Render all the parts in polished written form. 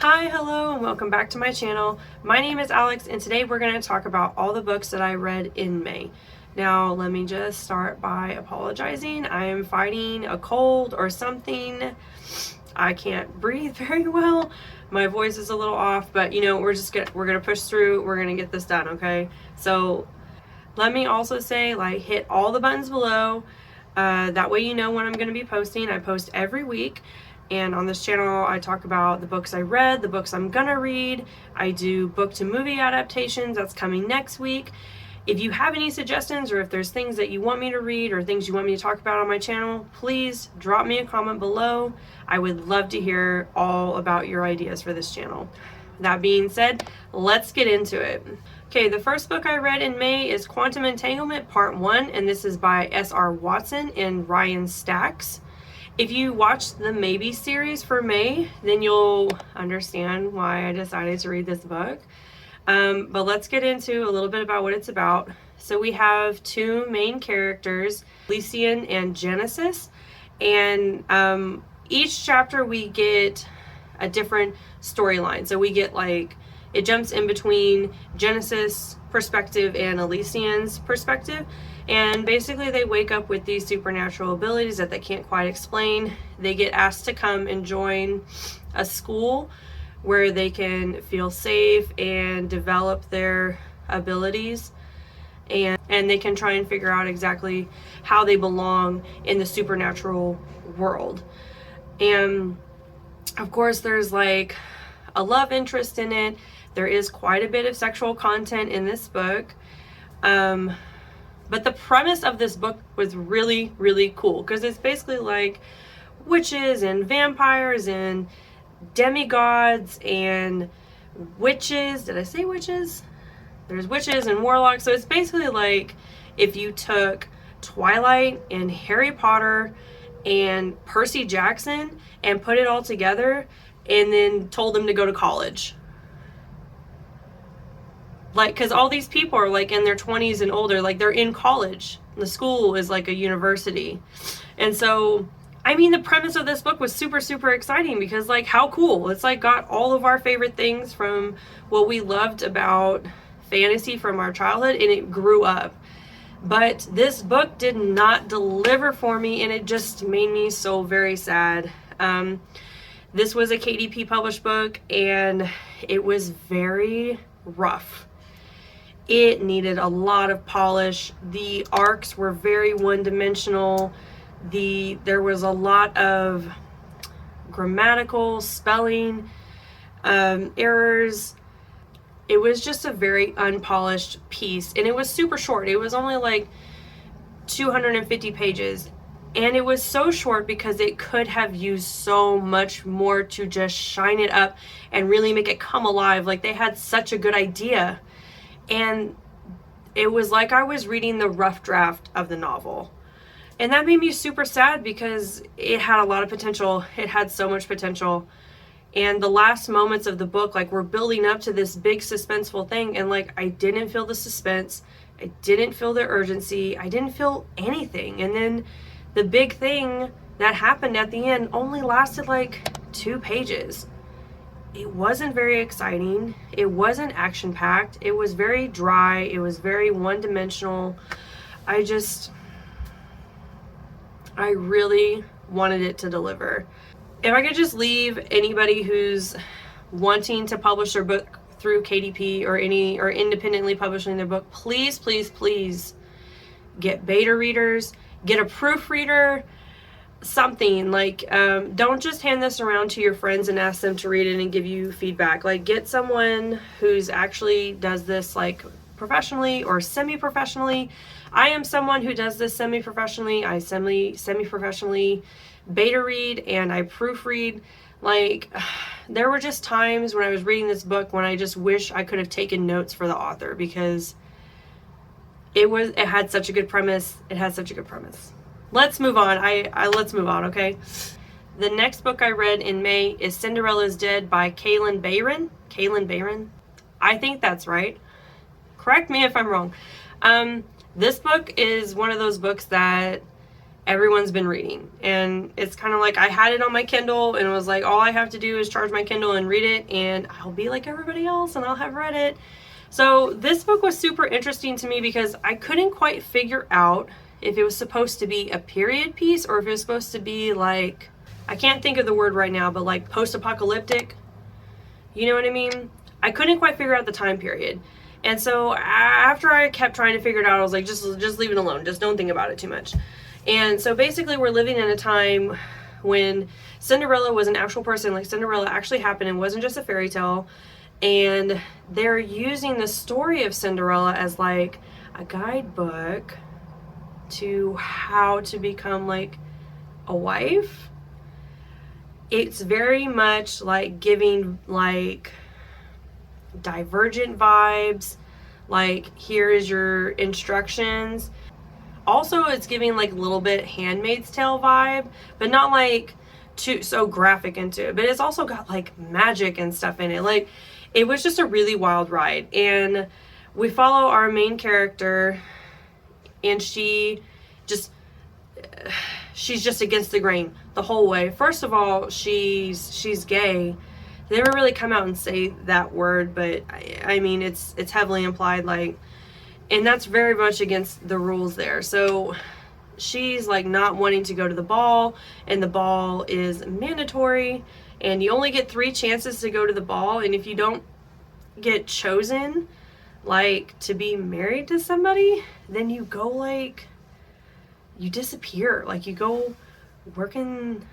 Hi, hello, and welcome back to my channel. My name is Alex, and today we're going to talk about all the books that I read in May. Now, let me just start by apologizing. I am fighting a cold or something. I can't breathe very well. My voice is a little off, but you know, we're gonna push through. We're gonna get this done, okay? So, let me also say, like, hit all the buttons below. That way you know when I'm going to be posting. I post every week. And on this channel, I talk about the books I read, the books I'm gonna read. I do book to movie adaptations. That's coming next week. If you have any suggestions or if there's things that you want me to read or things you want me to talk about on my channel, please drop me a comment below. I would love to hear all about your ideas for this channel. That being said, let's get into it. Okay, the first book I read in May is Quantum Entanglement Part 1, and this is by S.R. Watson and Ryan Stacks. If you watched the Maybe series for May, then you'll understand why I decided to read this book. But let's get into a little bit about what it's about. So we have two main characters, Elysian and Genesis, and each chapter we get a different storyline. So we get it jumps in between Genesis' perspective and Elysian's perspective. And basically they wake up with these supernatural abilities that they can't quite explain. They get asked to come and join a school where they can feel safe and develop their abilities. And they can try and figure out exactly how they belong in the supernatural world. And of course there's like a love interest in it. There is quite a bit of sexual content in this book. But the premise of this book was really, really cool because it's basically like witches and vampires and demigods and witches. Did I say witches? There's witches and warlocks. So it's basically like if you took Twilight and Harry Potter and Percy Jackson and put it all together and then told them to go to college. Like, because all these people are like in their 20s and older, like they're in college. The school is like a university. And so, I mean, the premise of this book was super, super exciting because like how cool. It's like got all of our favorite things from what we loved about fantasy from our childhood, and it grew up. But this book did not deliver for me, and it just made me so very sad. This was a KDP published book, and it was very rough. It needed a lot of polish. The arcs were very one-dimensional. There was a lot of grammatical, spelling, errors. It was just a very unpolished piece, and it was super short. It was only like 250 pages, and it was so short because it could have used so much more to just shine it up and really make it come alive. Like they had such a good idea. And it was like I was reading the rough draft of the novel. And that made me super sad because it had a lot of potential. It had so much potential. And the last moments of the book, like, we're building up to this big suspenseful thing. And like, I didn't feel the suspense. I didn't feel the urgency. I didn't feel anything. And then the big thing that happened at the end only lasted like 2 pages. It wasn't very exciting. It wasn't action-packed. It was very dry. It was very one-dimensional. I really wanted it to deliver. If I could just leave anybody who's wanting to publish their book through KDP or independently publishing their book, please, please, please get beta readers, get a proofreader, something. Like, don't just hand this around to your friends and ask them to read it and give you feedback. Like, get someone who's actually does this like professionally or semi-professionally. I am someone who does this semi-professionally. I semi-professionally beta read and I proofread. Like, there were just times when I was reading this book when I just wish I could have taken notes for the author because it had such a good premise. It had such a good premise. Let's move on. Let's move on, okay? The next book I read in May is Cinderella's Dead by Bayron. Bayron? I think that's right. Correct me if I'm wrong. This book is one of those books that everyone's been reading. And it's kind of like I had it on my Kindle and it was like, all I have to do is charge my Kindle and read it and I'll be like everybody else and I'll have read it. So this book was super interesting to me because I couldn't quite figure out if it was supposed to be a period piece or if it was supposed to be like, I can't think of the word right now, but like post-apocalyptic. You know what I mean? I couldn't quite figure out the time period. And so after I kept trying to figure it out, I was like, just leave it alone. Just don't think about it too much. And so basically we're living in a time when Cinderella was an actual person. Like Cinderella actually happened and wasn't just a fairy tale. And they're using the story of Cinderella as like a guidebook to how to become like a wife. It's very much like giving like Divergent vibes, like here is your instructions. Also it's giving like a little bit Handmaid's Tale vibe, but not like too so graphic into it, but it's also got like magic and stuff in it. Like it was just a really wild ride. And we follow our main character and she's just against the grain the whole way. First of all, she's gay. They never really come out and say that word, but I mean it's heavily implied, like, and that's very much against the rules there. So she's like not wanting to go to the ball, and the ball is mandatory, and you only get 3 chances to go to the ball, and if you don't get chosen like to be married to somebody, then you go like you disappear, like you go work in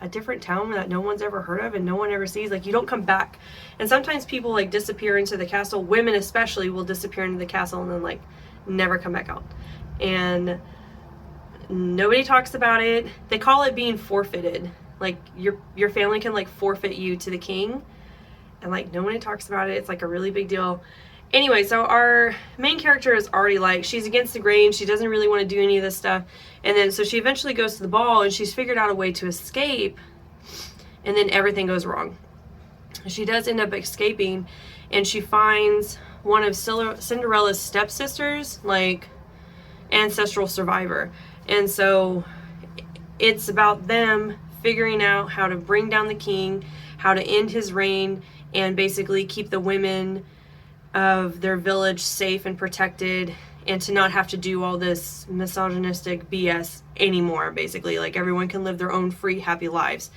a different town that no one's ever heard of and no one ever sees. Like you don't come back. And sometimes people like disappear into the castle, women especially will disappear into the castle and then like never come back out, and nobody talks about it. They call it being forfeited, like your family can like forfeit you to the king, and like nobody talks about it. It's like a really big deal. Anyway, so our main character is already like, she's against the grain. She doesn't really want to do any of this stuff. And then so she eventually goes to the ball and she's figured out a way to escape, and then everything goes wrong. She does end up escaping, and she finds one of Cinderella's stepsisters, like ancestral survivor. And so it's about them figuring out how to bring down the king, how to end his reign, and basically keep the women of their village safe and protected, and to not have to do all this misogynistic BS anymore. Basically, like everyone can live their own free, happy lives.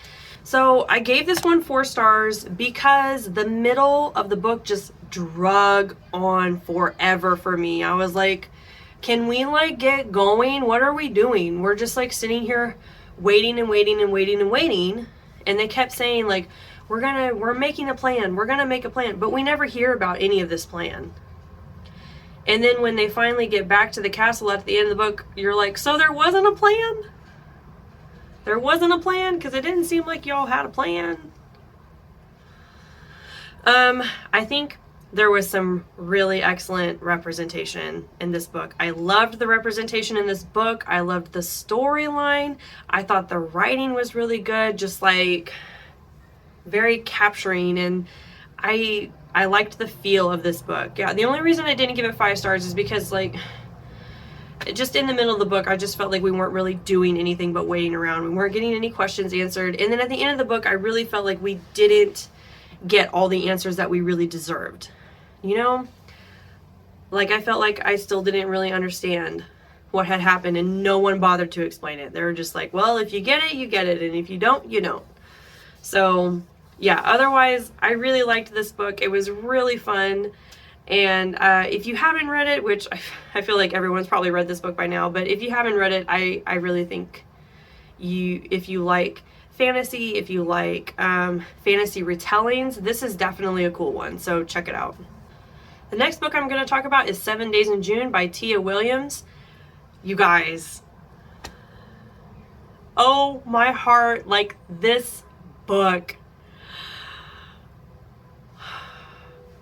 So I gave this one 4 stars because the middle of the book just drug on forever for me. I was like, can we like get going? What are we doing? We're just like sitting here waiting and waiting and waiting and waiting. And they kept saying like, we're making a plan. We're gonna make a plan. But we never hear about any of this plan. And then when they finally get back to the castle at the end of the book, you're like, so there wasn't a plan? There wasn't a plan? Because it didn't seem like y'all had a plan. I think there was some really excellent representation in this book. I loved the representation in this book. I loved the storyline. I thought the writing was really good, just like very capturing, and I liked the feel of this book. Yeah, the only reason I didn't give it 5 stars is because like just in the middle of the book I just felt like we weren't really doing anything but waiting around. We weren't getting any questions answered, and then at the end of the book I really felt like we didn't get all the answers that we really deserved. You know, like I felt like I still didn't really understand what had happened, and no one bothered to explain it. They were just like, well, if you get it, you get it, and if you don't, you don't. So yeah, otherwise I really liked this book. It was really fun. And if you haven't read it, which I feel like everyone's probably read this book by now, but if you haven't read it, I really think if you like fantasy, if you like fantasy retellings, this is definitely a cool one. So check it out. The next book I'm going to talk about is 7 Days in June by Tia Williams. You guys, oh my heart, like this book.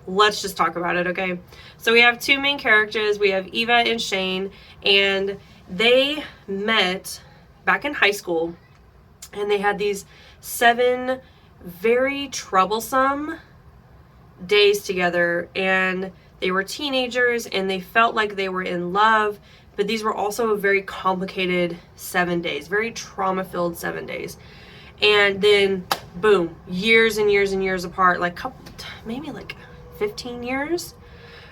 Let's just talk about it, okay? So we have 2 main characters. We have Eva and Shane, and they met back in high school, and they had these 7 very troublesome days together, and they were teenagers, and they felt like they were in love, but these were also very complicated 7 days, very trauma-filled 7 days. And then, boom, years and years and years apart, like maybe like 15 years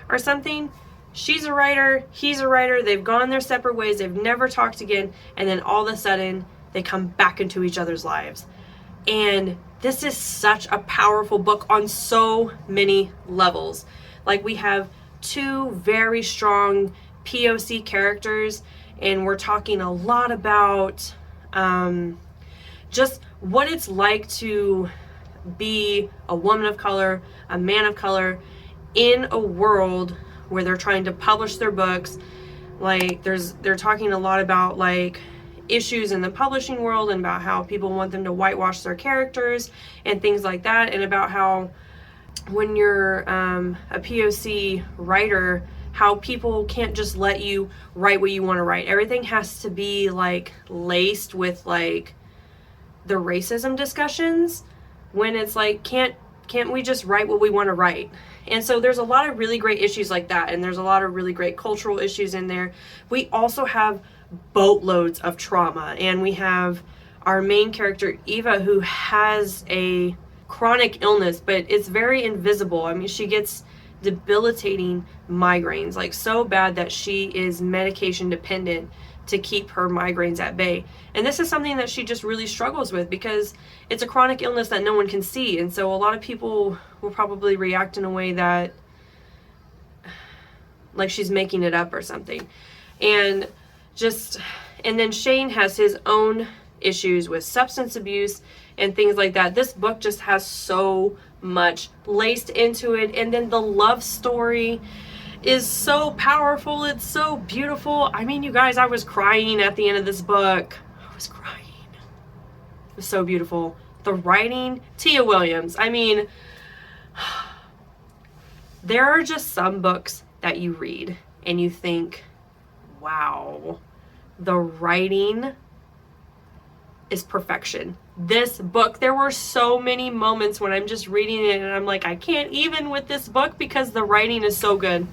or something. She's a writer, he's a writer, they've gone their separate ways, they've never talked again, and then all of a sudden, they come back into each other's lives. And this is such a powerful book on so many levels. Like, we have two very strong POC characters, and we're talking a lot about just what it's like to be a woman of color, a man of color, in a world where they're trying to publish their books. Like, they're talking a lot about like issues in the publishing world, and about how people want them to whitewash their characters and things like that, and about how when you're a POC writer, how people can't just let you write what you want to write. Everything has to be like laced with like the racism discussions, when it's like, can't we just write what we want to write? And so there's a lot of really great issues like that, and there's a lot of really great cultural issues in there. We also have boatloads of trauma, and we have our main character Eva, who has a chronic illness, but it's very invisible. I mean, she gets debilitating migraines, like so bad that she is medication dependent to keep her migraines at bay. And this is something that she just really struggles with, because it's a chronic illness that no one can see. And so a lot of people will probably react in a way that like she's making it up or something. And then Shane has his own issues with substance abuse and things like that. This book just has so much laced into it. And then the love story is so powerful. It's so beautiful. I mean, you guys, I was crying at the end of this book. I was crying. It was so beautiful. The writing, Tia Williams. I mean, there are just some books that you read and you think, wow, the writing is perfection. This book, there were so many moments when I'm just reading it and I'm like, I can't even with this book, because the writing is so good.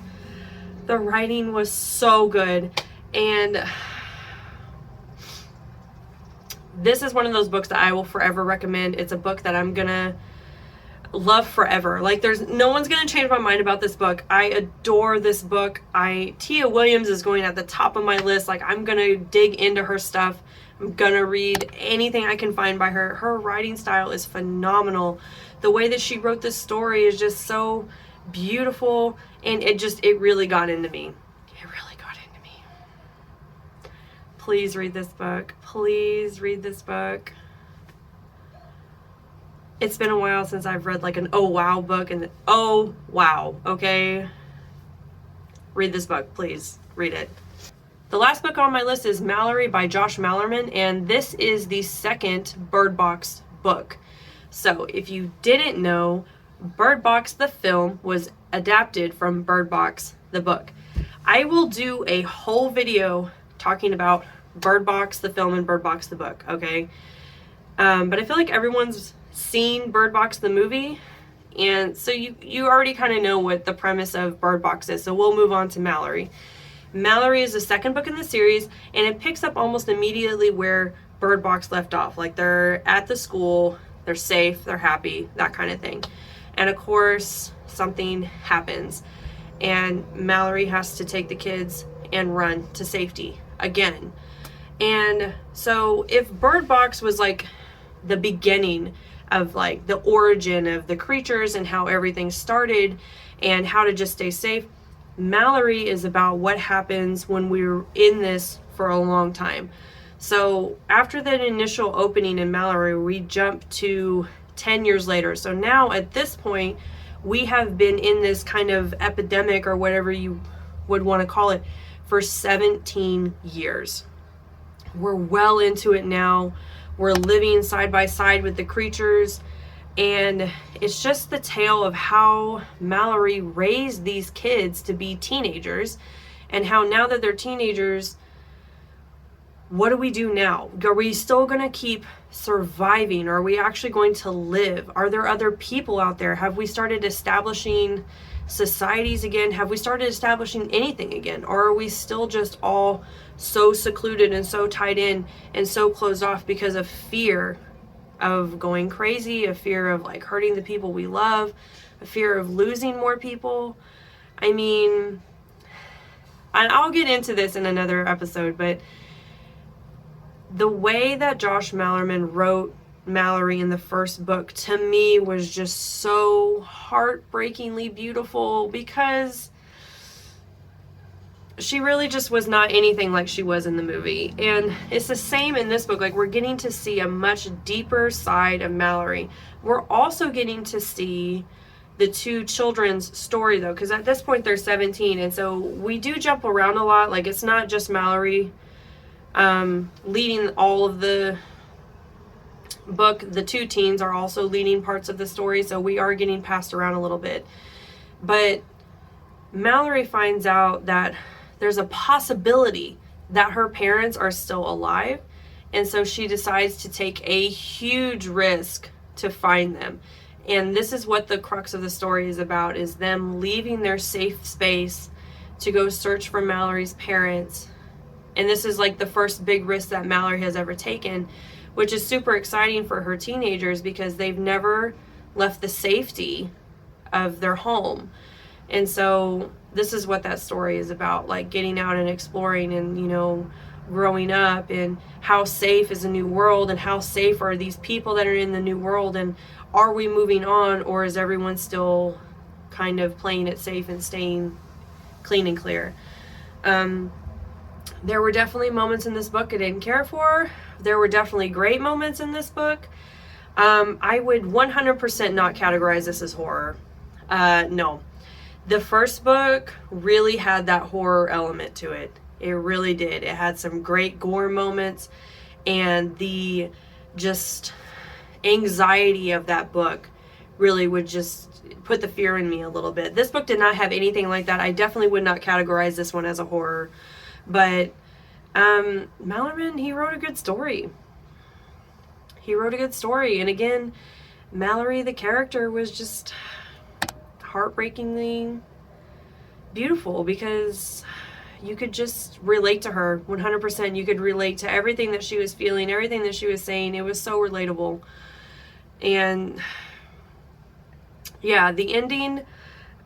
The writing was so good. And this is one of those books that I will forever recommend. It's a book that I'm gonna love forever. Like, there's no one's gonna change my mind about this book. I adore this book. Tia Williams is going at the top of my list. Like, I'm gonna dig into her stuff. I'm gonna read anything I can find by her. Her writing style is phenomenal. The way that she wrote this story is just so beautiful, and it really got into me. It really got into me. Please read this book. Please read this book. It's been a while since I've read like an oh wow book, and oh wow, okay? Read this book, please. Read it. The last book on my list is Malorie by Josh Malerman, and this is the second Bird Box book. So if you didn't know, Bird Box the film was adapted from Bird Box the book. I will do a whole video talking about Bird Box the film and Bird Box the book, okay? But I feel like everyone's seen Bird Box the movie, and so you already kind of know what the premise of Bird Box is, so we'll move on to Malorie. Malorie is the second book in the series, and it picks up almost immediately where Bird Box left off. Like, they're at the school, they're safe, they're happy, that kind of thing. And of course, something happens, and Malorie has to take the kids and run to safety again. And so if Bird Box was like the beginning of like the origin of the creatures and how everything started and how to just stay safe, Malorie is about what happens when we're in this for a long time. So after that initial opening in Malorie, we jump to 10 years later. So now at this point, we have been in this kind of epidemic, or whatever you would want to call it, for 17 years. We're well into it now. We're living side by side with the creatures, and it's just the tale of how Malorie raised these kids to be teenagers, and how now that they're teenagers, what do we do now? Are we still going to keep surviving? Are we actually going to live? Are there other people out there? Have we started establishing societies again? Have we started establishing anything again? Or are we still just all so secluded and so tied in and so closed off because of fear of going crazy, a fear of like hurting the people we love, a fear of losing more people? I mean, and I'll get into this in another episode, but the way that Josh Malerman wrote Malorie in the first book, to me, was just so heartbreakingly beautiful, because she really just was not anything like she was in the movie. And it's the same in this book. Like, we're getting to see a much deeper side of Malorie. We're also getting to see the two children's story, though, because at this point they're 17, and so we do jump around a lot. Like, it's not just Malorie leading all of the book. The two teens are also leading parts of the story, so we are getting passed around a little bit. But Malorie finds out that there's a possibility that her parents are still alive, and so she decides to take a huge risk to find them. And this is what the crux of the story is about, is them leaving their safe space to go search for Malorie's parents. And this is like the first big risk that Malorie has ever taken, which is super exciting for her teenagers, because they've never left the safety of their home. And so this is what that story is about, like getting out and exploring and, you know, growing up, and how safe is a new world, and how safe are these people that are in the new world, and are we moving on, or is everyone still kind of playing it safe and staying clean and clear? There were definitely moments in this book I didn't care for. There were definitely great moments in this book. I would 100% not categorize this as horror. No. The first book really had that horror element to it. It really did. It had some great gore moments, and the just anxiety of that book really would just put the fear in me a little bit. This book did not have anything like that. I definitely would not categorize this one as a horror. But Malerman, he wrote a good story. He wrote a good story. And again, Malorie, the character, was just heartbreakingly beautiful, because you could just relate to her 100%. You could relate to everything that she was feeling, everything that she was saying. It was so relatable. And yeah, the ending,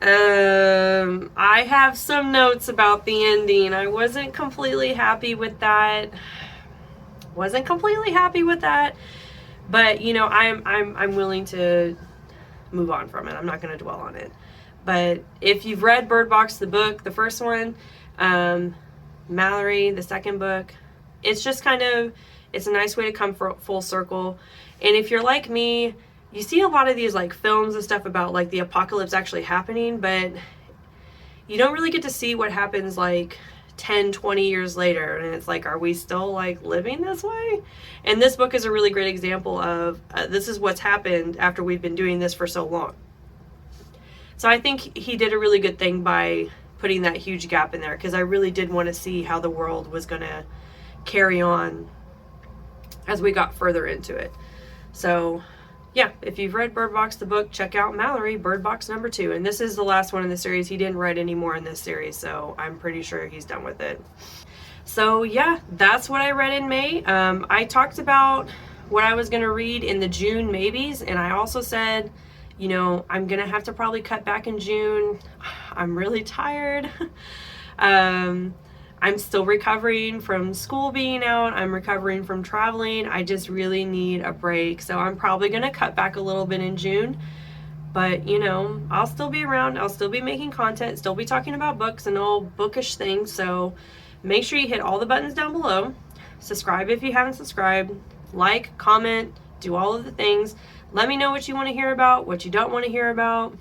I have some notes about the ending. I wasn't completely happy with that. But you know, I'm willing to move on from it. I'm not going to dwell on it. But if you've read Bird Box, the book, the first one, Malorie, the second book, it's just kind of, it's a nice way to come full circle. And if you're like me, you see a lot of these like films and stuff about like the apocalypse actually happening, but you don't really get to see what happens like 10, 20 years later. And it's like, are we still like living this way? And this book is a really great example of this is what's happened after we've been doing this for so long. So I think he did a really good thing by putting that huge gap in there, because I really did want to see how the world was going to carry on as we got further into it. So yeah, if you've read Bird Box, the book, check out Malorie, Bird Box number 2. And this is the last one in the series. He didn't write any more in this series, so I'm pretty sure he's done with it. So yeah, that's what I read in May. I talked about what I was going to read in the June maybes, and I also said, you know, I'm going to have to probably cut back in June. I'm really tired. I'm still recovering from school being out. I'm recovering from traveling. I just really need a break. So I'm probably going to cut back a little bit in June. But, you know, I'll still be around. I'll still be making content, still be talking about books and all bookish things. So make sure you hit all the buttons down below. Subscribe if you haven't subscribed. Like, comment, do all of the things. Let me know what you want to hear about, what you don't want to hear about.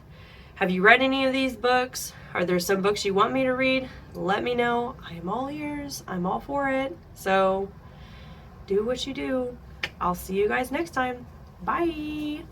Have you read any of these books? Are there some books you want me to read? Let me know. I am all ears. I'm all for it. So do what you do. I'll see you guys next time. Bye.